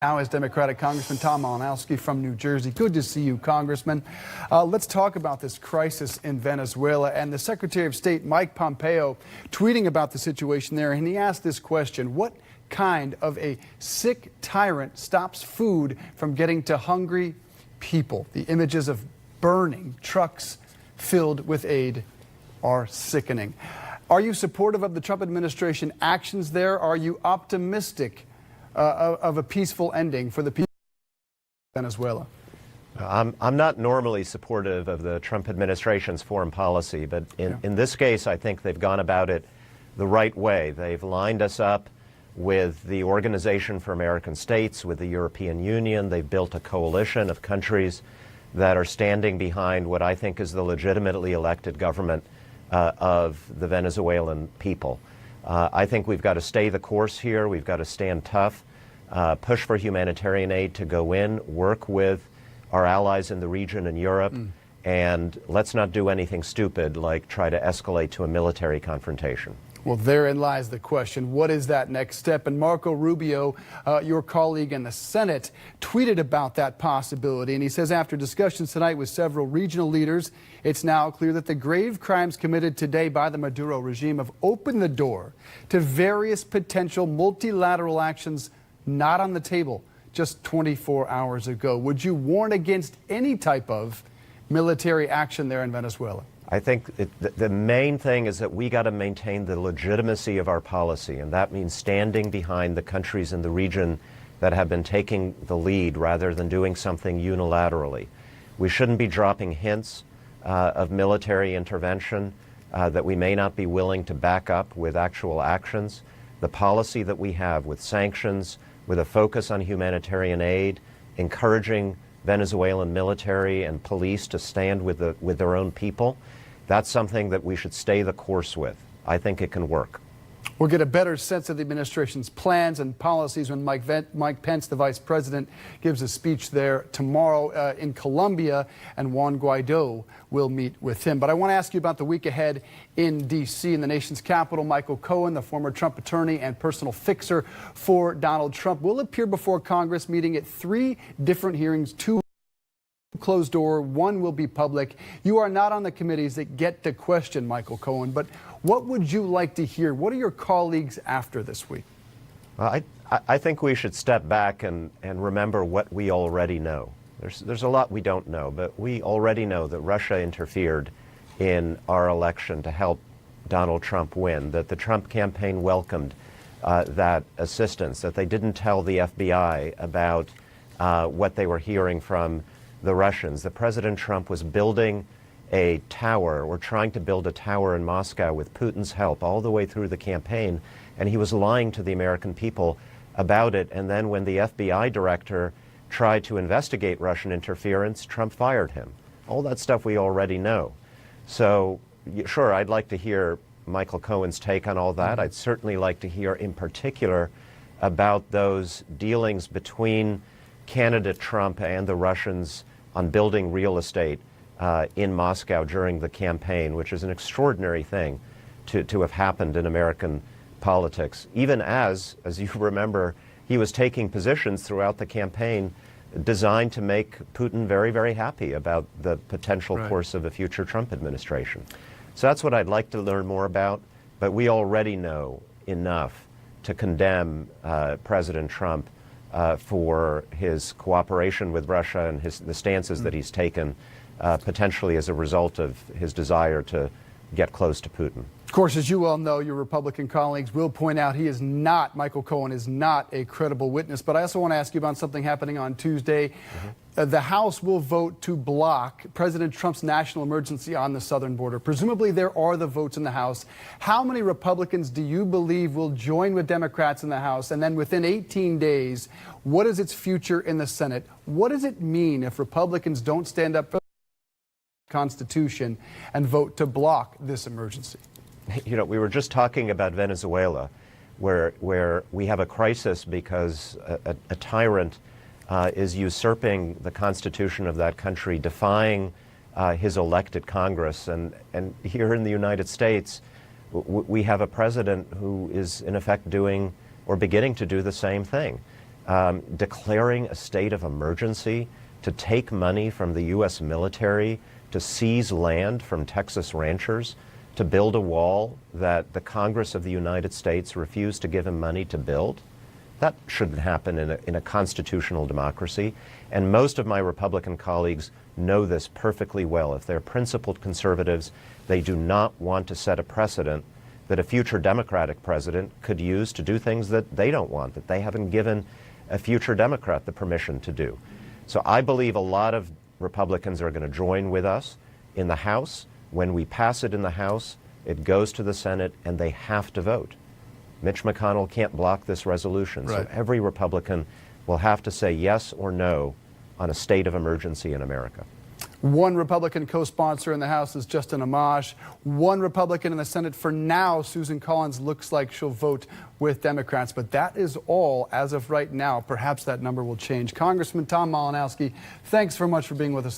Now is Democratic Congressman Tom Malinowski from New Jersey. Good to see you, Congressman. Let's talk about this crisis in Venezuela and the Secretary of State, Mike Pompeo, tweeting about the situation there. And he asked this question: what kind of a sick tyrant stops food from getting to hungry people? The images of burning trucks filled with aid are sickening. Are you supportive of the Trump administration actions there? Are you optimistic of a peaceful ending for the people of Venezuela? I'm not normally supportive of the Trump administration's foreign policy, but in this case, I think they've gone about it the right way. They've lined us up with the Organization for American States, with the European Union. They've built a coalition of countries that are standing behind what I think is the legitimately elected government of the Venezuelan people. I think we've got to stay the course here. We've got to stand tough, push for humanitarian aid to go in, work with our allies in the region and Europe, and let's not do anything stupid like try to escalate to a military confrontation. Well, therein lies the question. What is that next step? And Marco Rubio, your colleague in the Senate, tweeted about that possibility. And he says, after discussions tonight with several regional leaders, it's now clear that the grave crimes committed today by the Maduro regime have opened the door to various potential multilateral actions not on the table just 24 hours ago. Would you warn against any type of military action there in Venezuela? I think the main thing is that we got to maintain the legitimacy of our policy, and that means standing behind the countries in the region that have been taking the lead rather than doing something unilaterally. We shouldn't be dropping hints of military intervention that we may not be willing to back up with actual actions. The policy that we have with sanctions, with a focus on humanitarian aid, encouraging Venezuelan military and police to stand with their own people, that's something that we should stay the course with. I think it can work. We'll get a better sense of the administration's plans and policies when Mike Pence, the vice president, gives a speech there tomorrow in Colombia, and Juan Guaido will meet with him. But I want to ask you about the week ahead in D.C. in the nation's capital. Michael Cohen, the former Trump attorney and personal fixer for Donald Trump, will appear before Congress, meeting at 3 different hearings, 2 closed door, 1 will be public. You are not on the committees that get to question Michael Cohen, but what would you like to hear? What are your colleagues after this week? Well, I think we should step back and remember what we already know. There's a lot we don't know, but we already know that Russia interfered in our election to help Donald Trump win, that the Trump campaign welcomed that assistance, that they didn't tell the FBI about what they were hearing from the Russians, that President Trump was building a tower, or trying to build a tower in Moscow with Putin's help all the way through the campaign, and he was lying to the American people about it. And then when the FBI director tried to investigate Russian interference, Trump fired him. All that stuff we already know. So, sure, I'd like to hear Michael Cohen's take on all that. I'd certainly like to hear in particular about those dealings between candidate Trump and the Russians on building real estate in Moscow during the campaign, which is an extraordinary thing to have happened in American politics, even as you remember, he was taking positions throughout the campaign designed to make Putin very, very happy about the potential course of a future Trump administration. So that's what I'd like to learn more about, but we already know enough to condemn President Trump for his cooperation with Russia and the stances that he's taken, potentially as a result of his desire to get close to Putin. Of course, as you well know, your Republican colleagues will point out Michael Cohen is not a credible witness. But I also want to ask you about something happening on Tuesday. The House will vote to block President Trump's national emergency on the southern border. Presumably there are the votes in the House. How many Republicans do you believe will join with Democrats in the House? And then within 18 days, what is its future in the Senate? What does it mean if Republicans don't stand up for the Constitution and vote to block this emergency? You know, we were just talking about Venezuela, where we have a crisis because a tyrant is usurping the constitution of that country, defying his elected Congress. And here in the United States, we have a president who is in effect doing or beginning to do the same thing. declaring a state of emergency to take money from the U.S. military to seize land from Texas ranchers, to build a wall that the Congress of the United States refused to give him money to build. That shouldn't happen in a constitutional democracy. And most of my Republican colleagues know this perfectly well. If they're principled conservatives, they do not want to set a precedent that a future Democratic president could use to do things that they don't want, that they haven't given a future Democrat the permission to do. So I believe a lot of Republicans are going to join with us in the House. When we pass it in the House, it goes to the Senate, and they have to vote. Mitch McConnell can't block this resolution. Right. So every Republican will have to say yes or no on a state of emergency in America. One Republican co-sponsor in the House is Justin Amash. One Republican in the Senate for now, Susan Collins, looks like she'll vote with Democrats. But that is all as of right now. Perhaps that number will change. Congressman Tom Malinowski, thanks very much for being with us.